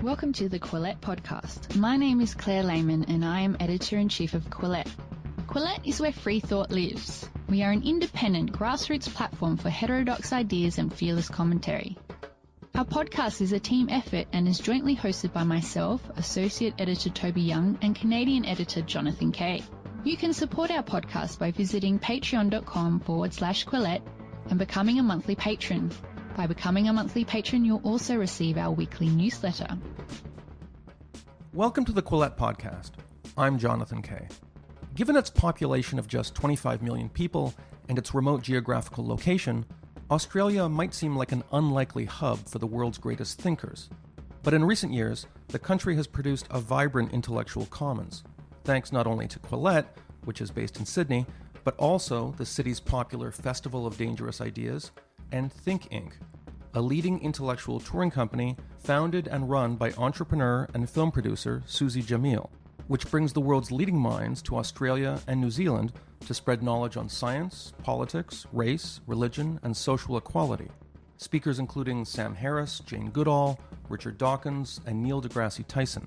Welcome to the Quillette podcast. My name is Claire Lehmann and I am Editor-in-Chief of Quillette. Quillette is where free thought lives. We are an independent grassroots platform for heterodox ideas and fearless commentary. Our podcast is a team effort and is jointly hosted by myself, Associate Editor Toby Young, and Canadian Editor Jonathan Kay. You can support our podcast by visiting patreon.com/Quillette and becoming a monthly patron. By becoming a monthly patron, you'll also receive our weekly newsletter. Welcome to the Quillette podcast. I'm Jonathan Kay. Given its population of just 25 million people and its remote geographical location, Australia might seem like an unlikely hub for the world's greatest thinkers. But in recent years, the country has produced a vibrant intellectual commons, thanks not only to Quillette, which is based in Sydney, but also the city's popular Festival of Dangerous Ideas, and Think Inc., a leading intellectual touring company founded and run by entrepreneur and film producer Suzi Jamil, which brings the world's leading minds to Australia and New Zealand to spread knowledge on science, politics, race, religion, and social equality. Speakers including Sam Harris, Jane Goodall, Richard Dawkins, and Neil deGrasse Tyson.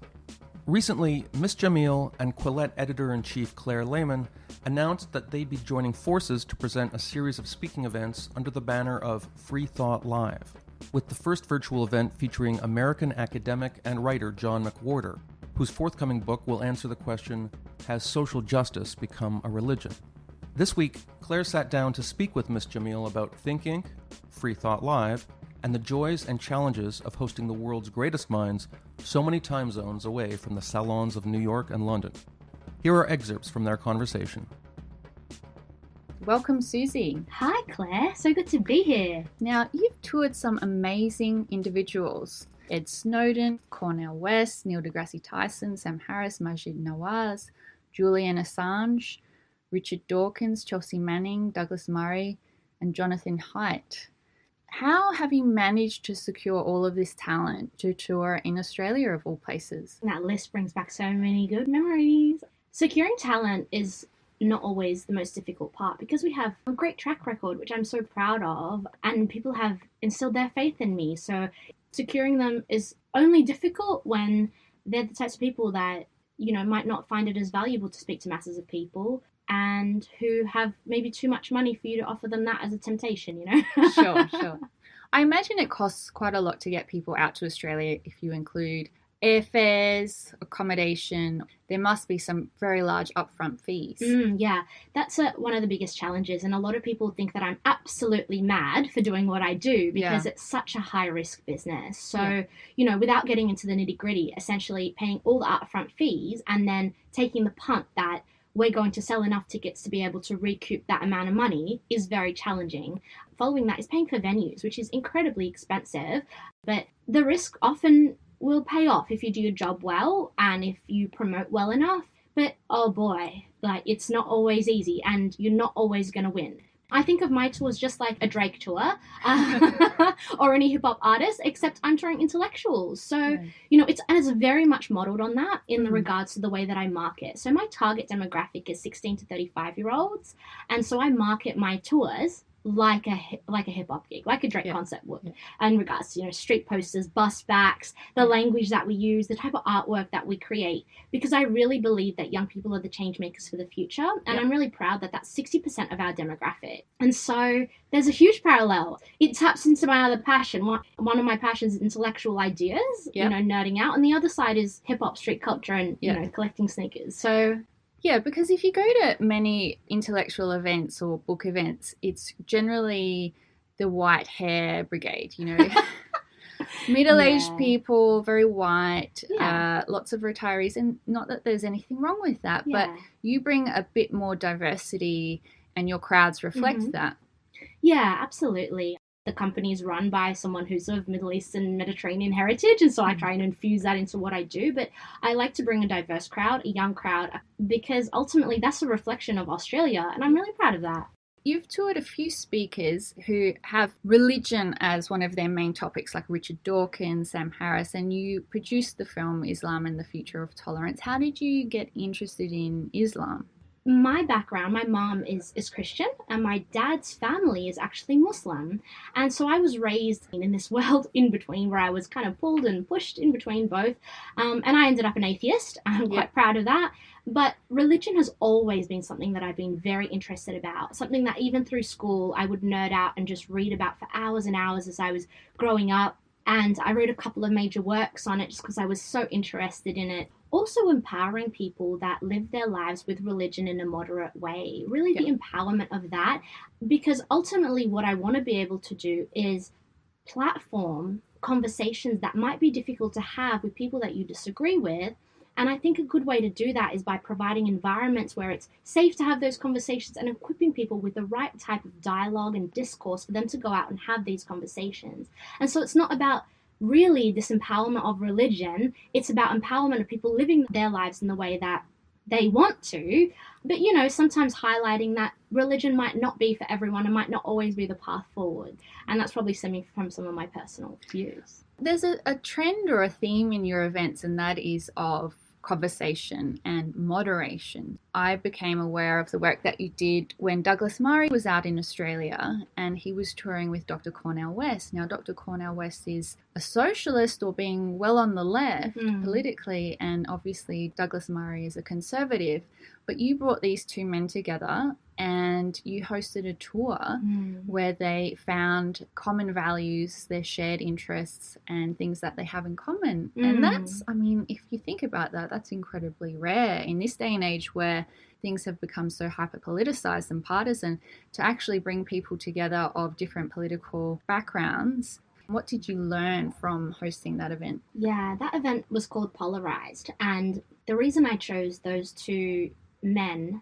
Recently, Ms. Jamil and Quillette Editor-in-Chief Claire Lehmann announced that they'd be joining forces to present a series of speaking events under the banner of Free Thought Live, with the first virtual event featuring American academic and writer John McWhorter, whose forthcoming book will answer the question, has social justice become a religion? This week, Claire sat down to speak with Ms. Jamil about Think Inc., Free Thought Live, and the joys and challenges of hosting the world's greatest minds so many time zones away from the salons of New York and London. Here are excerpts from their conversation. Welcome, Suzi. Hi, Claire. So good to be here. Now, you've toured some amazing individuals. Ed Snowden, Cornel West, Neil deGrasse Tyson, Sam Harris, Majid Nawaz, Julian Assange, Richard Dawkins, Chelsea Manning, Douglas Murray, and Jonathan Haidt. How have you managed to secure all of this talent to tour in Australia, of all places? That list brings back so many good memories. Securing talent is not always the most difficult part because we have a great track record, which I'm so proud of, and people have instilled their faith in me. So securing them is only difficult when they're the types of people that, might not find it as valuable to speak to masses of people and who have maybe too much money for you to offer them that as a temptation, Sure. I imagine it costs quite a lot to get people out to Australia if you include airfares, accommodation. There must be some very large upfront fees. Yeah, that's one of the biggest challenges. And a lot of people think that I'm absolutely mad for doing what I do because it's such a high-risk business. So, without getting into the nitty-gritty, essentially paying all the upfront fees and then taking the punt that we're going to sell enough tickets to be able to recoup that amount of money is very challenging. Following that is paying for venues, which is incredibly expensive, but the risk often will pay off if you do your job well and if you promote well enough. But oh boy, it's not always easy and you're not always going to win. I think of my tours just like a Drake tour or any hip hop artist, except I'm touring intellectuals. So, it's very much modeled on that in the regards to the way that I market. So my target demographic is 16 to 35-year-olds. And so I market my tours like a hip-hop gig, like a Drake concert would, in regards to, street posters, bus backs, the language that we use, the type of artwork that we create, because I really believe that young people are the change makers for the future, and I'm really proud that that's 60% of our demographic. And so there's a huge parallel. It taps into my other passion. One of my passions is intellectual ideas, nerding out, and the other side is hip-hop, street culture, and, collecting sneakers. So yeah, because if you go to many intellectual events or book events, it's generally the white hair brigade, middle-aged people, very white, lots of retirees. And not that there's anything wrong with that, but you bring a bit more diversity and your crowds reflect that. Yeah, absolutely. The company is run by someone who's of Middle Eastern Mediterranean heritage, and so I try and infuse that into what I do. But I like to bring a diverse crowd, a young crowd, because ultimately that's a reflection of Australia, and I'm really proud of that. You've toured a few speakers who have religion as one of their main topics, like Richard Dawkins, Sam Harris, and you produced the film Islam and the Future of Tolerance. How did you get interested in Islam? my background, my mom is Christian and my dad's family is actually Muslim. And so I was raised in this world in between where I was kind of pulled and pushed in between both. And I ended up an atheist. I'm quite proud of that. But religion has always been something that I've been very interested about, something that even through school I would nerd out and just read about for hours and hours as I was growing up. And I wrote a couple of major works on it just because I was so interested in it. Also empowering people that live their lives with religion in a moderate way, really the empowerment of that, because ultimately what I want to be able to do is platform conversations that might be difficult to have with people that you disagree with. And I think a good way to do that is by providing environments where it's safe to have those conversations and equipping people with the right type of dialogue and discourse for them to go out and have these conversations. And so it's not about really this empowerment of religion, it's about empowerment of people living their lives in the way that they want to, but sometimes highlighting that religion might not be for everyone and might not always be the path forward. And that's probably stemming from some of my personal views. There's a trend or a theme in your events, and that is of conversation and moderation. I became aware of the work that you did when Douglas Murray was out in Australia and he was touring with Dr. Cornel West. Now, Dr. Cornel West is a socialist, or being well on the left politically, and obviously Douglas Murray is a conservative. But you brought these two men together and you hosted a tour where they found common values, their shared interests, and things that they have in common. And that's, I mean, if you think about that, that's incredibly rare in this day and age where things have become so hyper-politicized and partisan, to actually bring people together of different political backgrounds. What did you learn from hosting that event? Yeah, that event was called Polarized. And the reason I chose those two men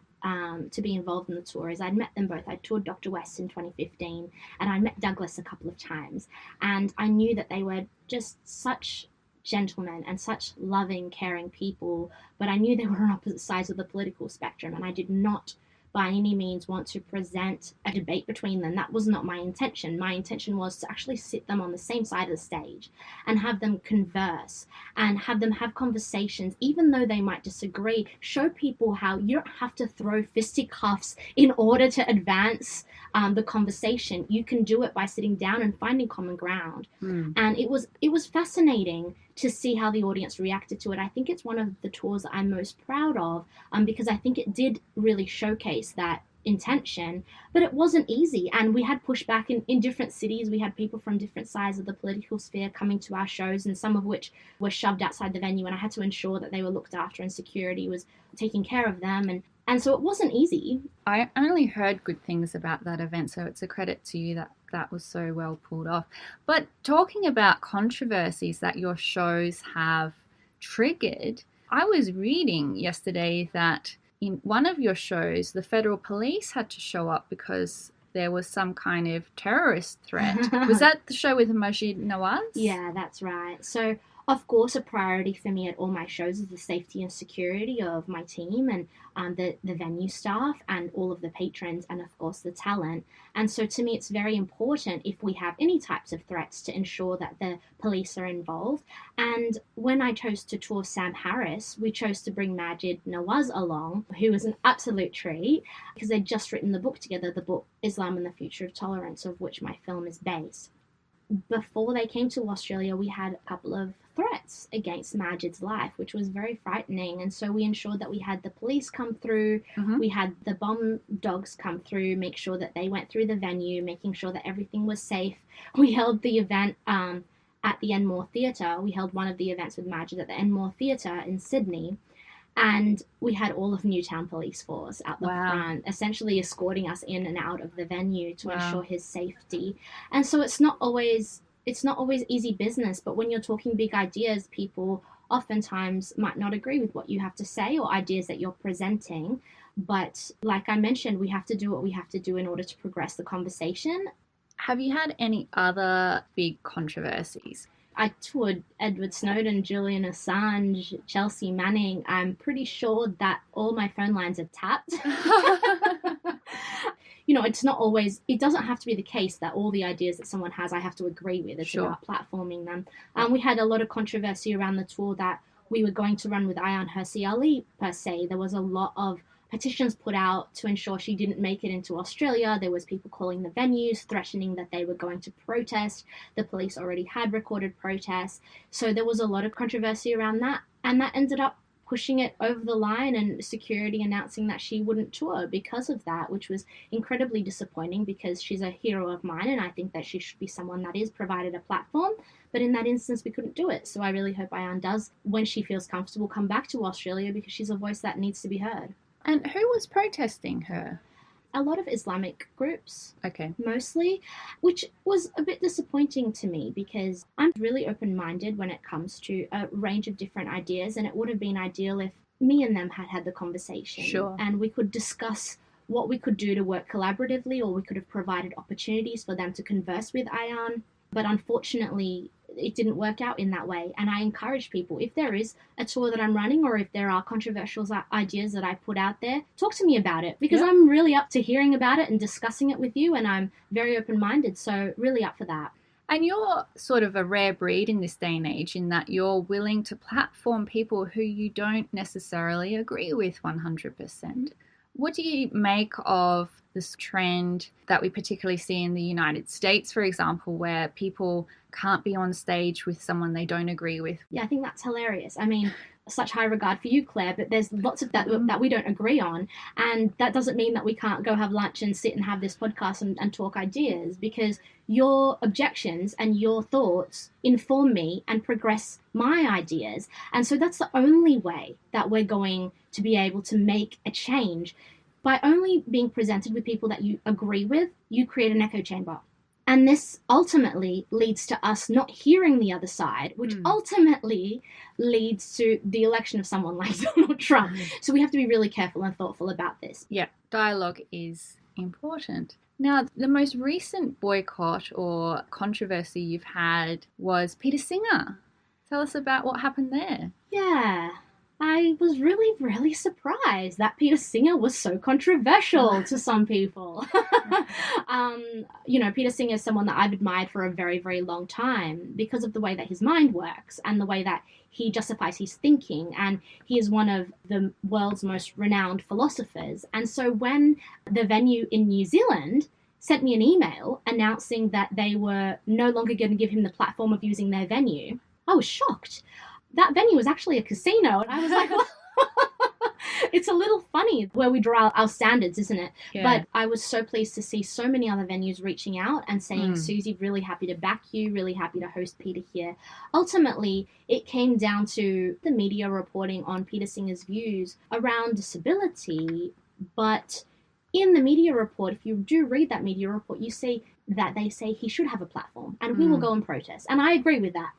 to be involved in the tour is I'd met them both. I toured Dr. West in 2015 and I met Douglas a couple of times. And I knew that they were just such gentlemen and such loving, caring people. But I knew they were on opposite sides of the political spectrum. And I did not by any means want to present a debate between them. That was not my intention. My intention was to actually sit them on the same side of the stage and have them converse and have them have conversations, even though they might disagree. Show people how you don't have to throw fisticuffs in order to advance the conversation. You can do it by sitting down and finding common ground. And it was fascinating to see how the audience reacted to it. I think it's one of the tours that I'm most proud of, because I think it did really showcase that intention, but it wasn't easy. And we had pushback in different cities. We had people from different sides of the political sphere coming to our shows, and some of which were shoved outside the venue, and I had to ensure that they were looked after and security was taking care of them. And so it wasn't easy. I only heard good things about that event, so it's a credit to you that was so well pulled off. But talking about controversies that your shows have triggered, I was reading yesterday that in one of your shows, the federal police had to show up because there was some kind of terrorist threat. Was that the show with Majid Nawaz? Yeah, that's right. So, of course, a priority for me at all my shows is the safety and security of my team and the venue staff and all of the patrons and, of course, the talent. And so to me, it's very important if we have any types of threats to ensure that the police are involved. And when I chose to tour Sam Harris, we chose to bring Majid Nawaz along, who was an absolute treat because they'd just written the book together, the book Islam and the Future of Tolerance, of which my film is based. Before they came to Australia, we had a couple of threats against Majid's life, which was very frightening. And so we ensured that we had the police come through, we had the bomb dogs come through, make sure that they went through the venue, making sure that everything was safe. We held the event at the Enmore Theatre. We held one of the events with Majid at the Enmore Theatre in Sydney. And we had all of Newtown Police Force out the front, essentially escorting us in and out of the venue to ensure his safety. And so it's not always easy business, but when you're talking big ideas, people oftentimes might not agree with what you have to say or ideas that you're presenting. But like I mentioned, we have to do what we have to do in order to progress the conversation. Have you had any other big controversies? I toured Edward Snowden, Julian Assange, Chelsea Manning. I'm pretty sure that all my phone lines are tapped. It's not always, it doesn't have to be the case that all the ideas that someone has, I have to agree with. It's about platforming them. We had a lot of controversy around the tour that we were going to run with Ayaan Hirsi Ali, per se. There was a lot of petitions put out to ensure she didn't make it into Australia. There was people calling the venues, threatening that they were going to protest. The police already had recorded protests. So there was a lot of controversy around that. And that ended up pushing it over the line, and security announcing that she wouldn't tour because of that, which was incredibly disappointing because she's a hero of mine and I think that she should be someone that is provided a platform. But in that instance, we couldn't do it. So I really hope Ayaan does, when she feels comfortable, come back to Australia, because she's a voice that needs to be heard. And who was protesting her? A lot of Islamic groups, Okay, mostly, which was a bit disappointing to me because I'm really open-minded when it comes to a range of different ideas, and it would have been ideal if me and them had the conversation. Sure. And we could discuss what we could do to work collaboratively, or we could have provided opportunities for them to converse with Ayaan. But unfortunately, it didn't work out in that way. And I encourage people, if there is a tour that I'm running, or if there are controversial ideas that I put out there, talk to me about it, because I'm really up to hearing about it and discussing it with you, and I'm very open-minded, so really up for that. And you're sort of a rare breed in this day and age, in that you're willing to platform people who you don't necessarily agree with 100%. What do you make of this trend that we particularly see in the United States, for example, where people can't be on stage with someone they don't agree with? Yeah, I think that's hilarious. I mean, such high regard for you, Claire, but there's lots of that we don't agree on. And that doesn't mean that we can't go have lunch and sit and have this podcast and talk ideas, because your objections and your thoughts inform me and progress my ideas. And so that's the only way that we're going to be able to make a change. By only being presented with people that you agree with, you create an echo chamber. And this ultimately leads to us not hearing the other side, which ultimately leads to the election of someone like Donald Trump. So we have to be really careful and thoughtful about this. Yeah, dialogue is important. Now, the most recent boycott or controversy you've had was Peter Singer. Tell us about what happened there. Yeah. I was really, really surprised that Peter Singer was so controversial to some people. Peter Singer is someone that I've admired for a very, very long time because of the way that his mind works and the way that he justifies his thinking. And he is one of the world's most renowned philosophers. And so when the venue in New Zealand sent me an email announcing that they were no longer going to give him the platform of using their venue, I was shocked. That venue was actually a casino, and I was like, it's a little funny where we draw our standards, isn't it? Yeah. But I was so pleased to see so many other venues reaching out and saying, Suzi, really happy to back you, really happy to host Peter here. Ultimately, it came down to the media reporting on Peter Singer's views around disability, but in the media report, if you do read that media report, you see that they say he should have a platform and we will go and protest. And I agree with that.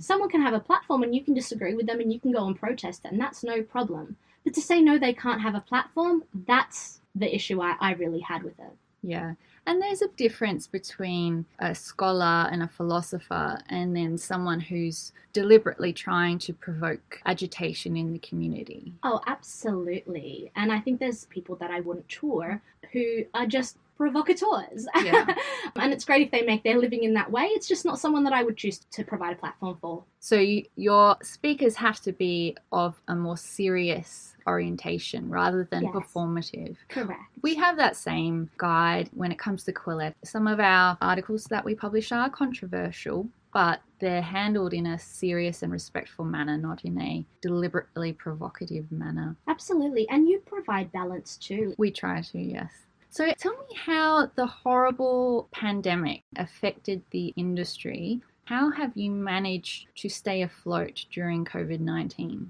Someone can have a platform and you can disagree with them and you can go and protest, and that's no problem. But to say no, they can't have a platform, that's the issue I really had with it. Yeah. And there's a difference between a scholar and a philosopher and then someone who's deliberately trying to provoke agitation in the community. Oh, absolutely. And I think there's people that I wouldn't tour who are just provocateurs. Yeah. And it's great if they make their living in that way. It's just not someone that I would choose to provide a platform for. So your speakers have to be of a more serious orientation rather than performative. Correct. We have that same guide when it comes to Quillette. Some of our articles that we publish are controversial, but they're handled in a serious and respectful manner, not in a deliberately provocative manner. Absolutely. And you provide balance too. We try to, yes. So tell me how the horrible pandemic affected the industry. How have you managed to stay afloat during COVID-19?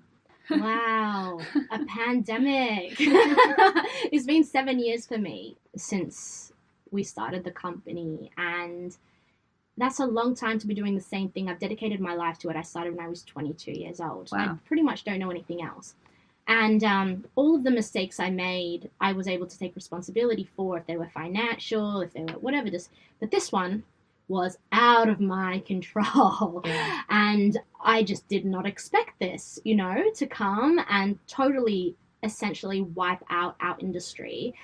Wow, a pandemic. It's been 7 years for me since we started the company, and that's a long time to be doing the same thing. I've dedicated my life to it. I started when I was 22 years old. Wow. I pretty much don't know anything else. And all of the mistakes I made, I was able to take responsibility for, if they were financial, if they were whatever. But this one was out of my control. Yeah. And I just did not expect this, to come and totally essentially wipe out our industry.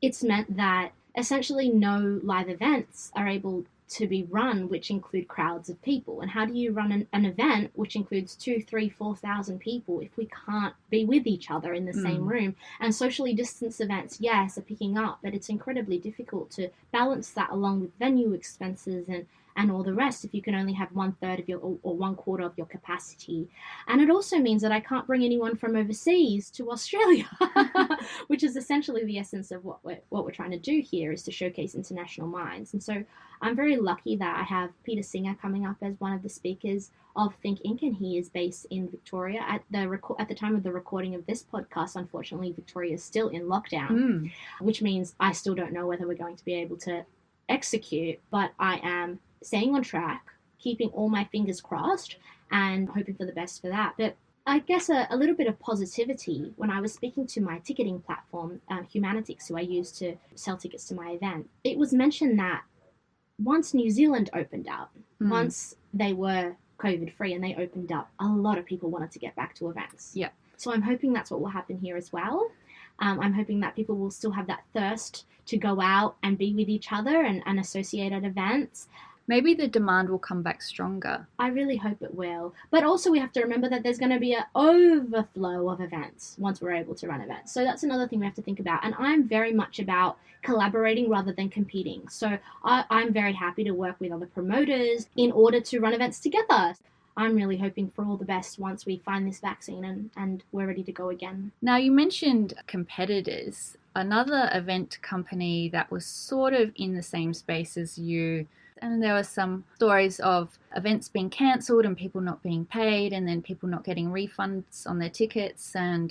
It's meant that essentially no live events are able to be run which include crowds of people? And how do you run an event which includes 2, 3, 4,000 people if we can't be with each other in the same room? And socially distanced events, yes, are picking up, but it's incredibly difficult to balance that along with venue expenses and all the rest if you can only have 1/3 of your or 1/4 of your capacity. And it also means that I can't bring anyone from overseas to Australia, which is essentially the essence of what we're trying to do here, is to showcase international minds. And so I'm very lucky that I have Peter Singer coming up as one of the speakers of Think Inc, and he is based in Victoria. At the time of the recording of this podcast, unfortunately, Victoria is still in lockdown, which means I still don't know whether we're going to be able to execute, but I am staying on track, keeping all my fingers crossed, and hoping for the best for that. But I guess a little bit of positivity when I was speaking to my ticketing platform, Humanitics, who I use to sell tickets to my event. It was mentioned that once New Zealand opened up, once they were COVID-free and they opened up, a lot of people wanted to get back to events. Yeah. So I'm hoping that's what will happen here as well. I'm hoping that people will still have that thirst to go out and be with each other and associate at events. Maybe the demand will come back stronger. I really hope it will. But also we have to remember that there's going to be an overflow of events once we're able to run events. So that's another thing we have to think about. And I'm very much about collaborating rather than competing. So I'm very happy to work with other promoters in order to run events together. I'm really hoping for all the best once we find this vaccine and we're ready to go again. Now, you mentioned competitors. Another event company that was sort of in the same space as you, and there were some stories of events being cancelled and people not being paid, and then people not getting refunds on their tickets. And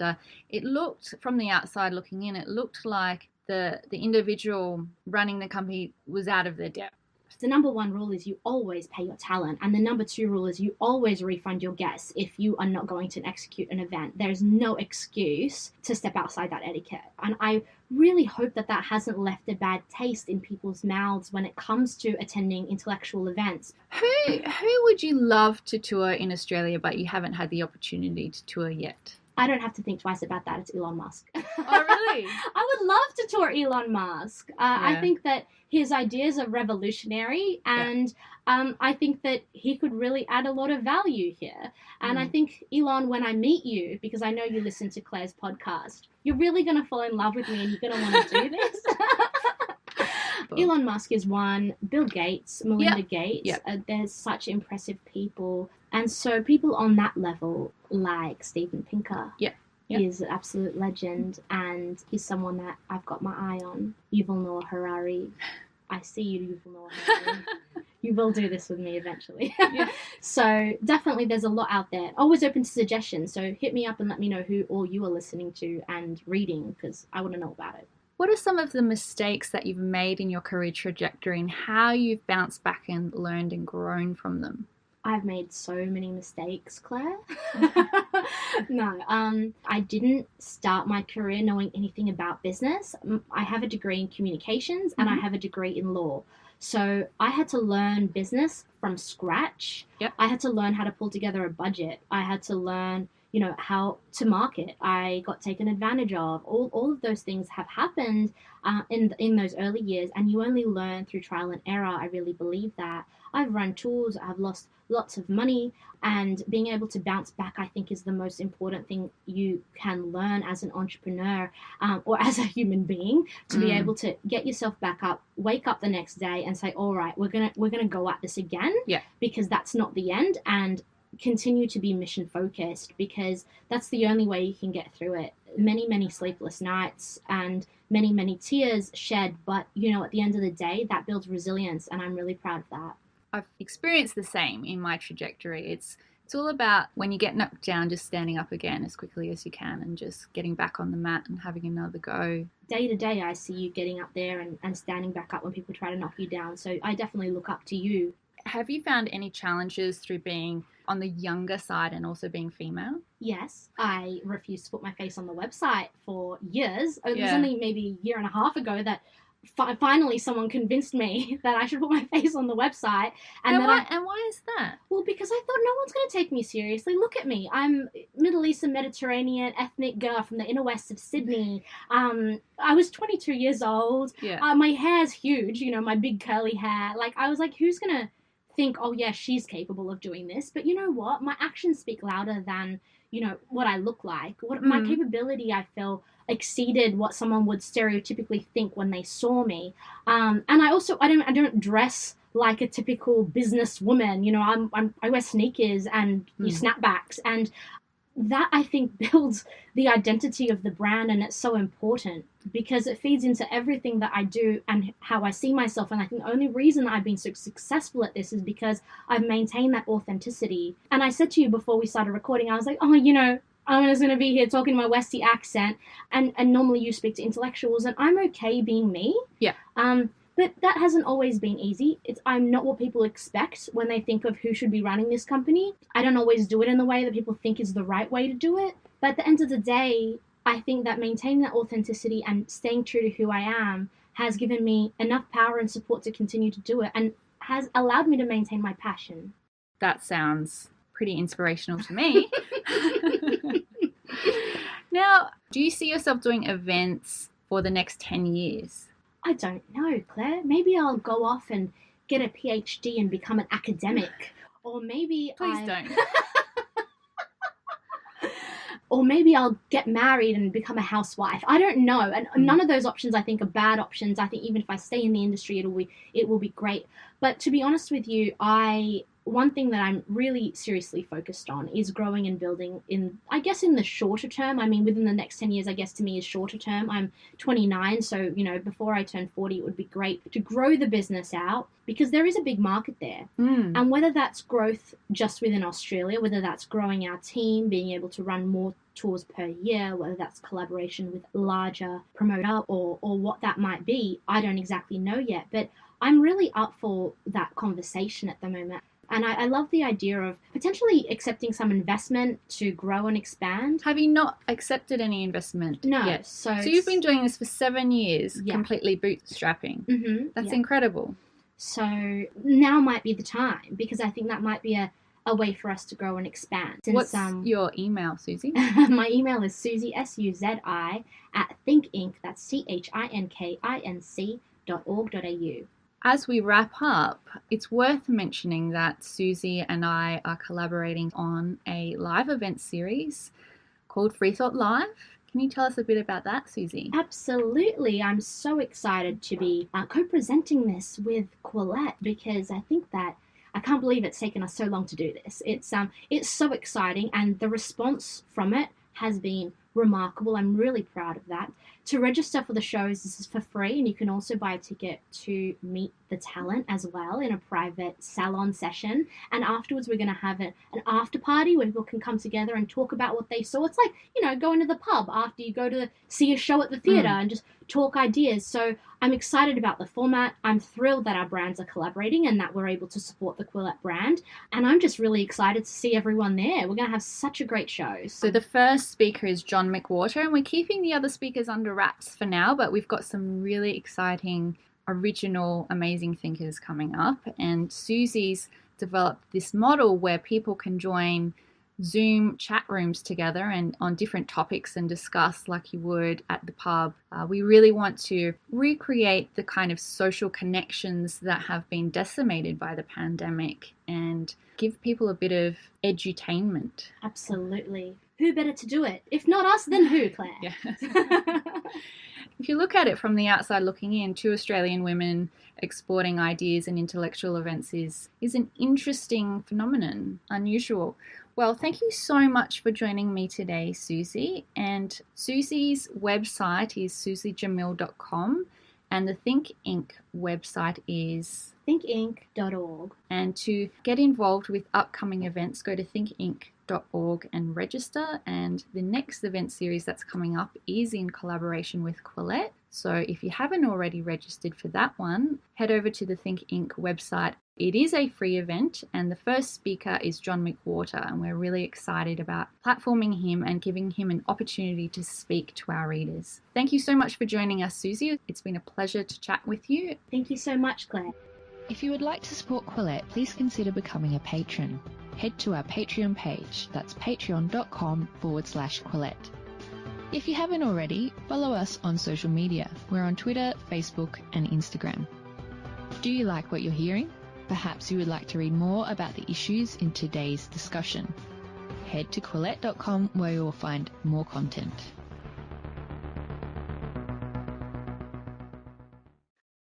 it looked, from the outside looking in, it looked like the individual running the company was out of their depth. The number one rule is you always pay your talent. And the number two rule is you always refund your guests if you are not going to execute an event. There's no excuse to step outside that etiquette. And I really hope that hasn't left a bad taste in people's mouths when it comes to attending intellectual events. Who would you love to tour in Australia, but you haven't had the opportunity to tour yet? I don't have to think twice about that. It's Elon Musk. Oh, really? I would love to tour Elon Musk. I think that his ideas are revolutionary, and I think that he could really add a lot of value here. And I think, Elon, when I meet you, because I know you listen to Claire's podcast, you're really going to fall in love with me and you're going to want to do this. Elon Musk is one. Bill Gates, Melinda Gates. There's such impressive people. And so people on that level, like Steven Pinker, is an absolute legend, and he's someone that I've got my eye on. Yuval Noah Harari. I see you, Yuval Noah Harari. You will do this with me eventually. So definitely there's a lot out there. Always open to suggestions. So hit me up and let me know who all you are listening to and reading, because I want to know about it. What are some of the mistakes that you've made in your career trajectory and how you've bounced back and learned and grown from them? I've made so many mistakes, Claire. No, I didn't start my career knowing anything about business. I have a degree in communications and I have a degree in law. So I had to learn business from scratch. I had to learn how to pull together a budget. I had to learn, how to market. I got taken advantage of. All of those things have happened in those early years, and you only learn through trial and error. I really believe that. I've run tours, I've lost lots of money, and being able to bounce back, I think, is the most important thing you can learn as an entrepreneur or as a human being, to be able to get yourself back up, wake up the next day and say, all right, we're gonna go at this again, because that's not the end, and continue to be mission focused, because that's the only way you can get through it. Many sleepless nights and many tears shed, but at the end of the day, that builds resilience, and I'm really proud of that. I've experienced the same in my trajectory. It's all about, when you get knocked down, just standing up again as quickly as you can and just getting back on the mat and having another go. Day to day, I see you getting up there and standing back up when people try to knock you down. So I definitely look up to you. Have you found any challenges through being on the younger side and also being female? Yes, I refused to put my face on the website for years. It was only maybe a year and a half ago that finally someone convinced me that I should put my face on the website. And why is that? Well, because I thought no one's going to take me seriously. Look at me. I'm Middle Eastern, Mediterranean, ethnic girl from the inner west of Sydney. I was 22 years old. Yeah. My hair's huge, you know, my big curly hair. Like, I was like, who's going to think, oh, yeah, she's capable of doing this? But you know what? My actions speak louder than, you know, what I look like. My capability, I feel, exceeded what someone would stereotypically think when they saw me. And I don't dress like a typical businesswoman. You know, I wear sneakers and snapbacks, and that, I think, builds the identity of the brand, and it's so important because it feeds into everything that I do and how I see myself. And I think the only reason that I've been so successful at this is because I've maintained that authenticity. And I said to you before we started recording, I was like, oh, you know, I'm just going to be here talking my Westie accent, and normally you speak to intellectuals, and I'm okay being me. Yeah. But that hasn't always been easy. I'm not what people expect when they think of who should be running this company. I don't always do it in the way that people think is the right way to do it. But at the end of the day, I think that maintaining that authenticity and staying true to who I am has given me enough power and support to continue to do it, and has allowed me to maintain my passion. That sounds pretty inspirational to me. Now, do you see yourself doing events for the next 10 years? I don't know, Claire. Maybe I'll go off and get a PhD and become an academic. Or maybe Please don't. Or maybe I'll get married and become a housewife. I don't know. And none of those options, I think, are bad options. I think even if I stay in the industry, it will be great. But to be honest with you, one thing that I'm really seriously focused on is growing and building in the shorter term. I mean, within the next 10 years, I guess to me is shorter term. I'm 29, so, you know, before I turn 40, it would be great to grow the business out because there is a big market there. And whether that's growth just within Australia, whether that's growing our team, being able to run more tours per year, whether that's collaboration with larger promoter or what that might be, I don't exactly know yet. But I'm really up for that conversation at the moment. And I love the idea of potentially accepting some investment to grow and expand. Have you not accepted any investment yet? So you've been doing this for 7 years, completely bootstrapping. That's incredible. So now might be the time, because I think that might be a way for us to grow and expand. What's your email, Suzi? My email is Suzi, SUZI, @thinkinc, that's THINKINC.org.au. As we wrap up, it's worth mentioning that Suzi and I are collaborating on a live event series called Free Thought Live. Can you tell us a bit about that, Suzi? Absolutely. I'm so excited to be co-presenting this with Quillette, because I think that I can't believe it's taken us so long to do this. It's so exciting, and the response from it has been remarkable. I'm really proud of that. To register for the shows, this is for free, and you can also buy a ticket to meet the talent as well in a private salon session. And afterwards, we're going to have an after party where people can come together and talk about what they saw. It's like, you know, going to the pub after you go to see a show at the theatre and just talk ideas. So I'm excited about the format. I'm thrilled that our brands are collaborating and that we're able to support the Quillette brand. And I'm just really excited to see everyone there. We're going to have such a great show. So the first speaker is John McWhorter, and we're keeping the other speakers under wraps for now, but we've got some really exciting, original, amazing thinkers coming up. And Suzi's developed this model where people can join Zoom chat rooms together and on different topics and discuss like you would at the pub. We really want to recreate the kind of social connections that have been decimated by the pandemic and give people a bit of edutainment. Absolutely. Who better to do it? If not us, then who, Claire? Yeah. If you look at it from the outside looking in, two Australian women exporting ideas and intellectual events is an interesting phenomenon, unusual. Well, thank you so much for joining me today, Suzi. And Suzi's website is suzijamil.com, and the Think Inc. website is thinkinc.org. And to get involved with upcoming events, go to thinkinc.org and register. And the next event series that's coming up is in collaboration with Quillette. So if you haven't already registered for that one, head over to the Think Inc. website. It is a free event, and the first speaker is John McWhorter, and we're really excited about platforming him and giving him an opportunity to speak to our readers. Thank you so much for joining us, Suzi. It's been a pleasure to chat with you. Thank you so much, Claire. If you would like to support Quillette, please consider becoming a patron. Head to our Patreon page. That's patreon.com/Quillette. If you haven't already, follow us on social media. We're on Twitter, Facebook, and Instagram. Do you like what you're hearing? Perhaps you would like to read more about the issues in today's discussion. Head to Quillette.com where you will find more content.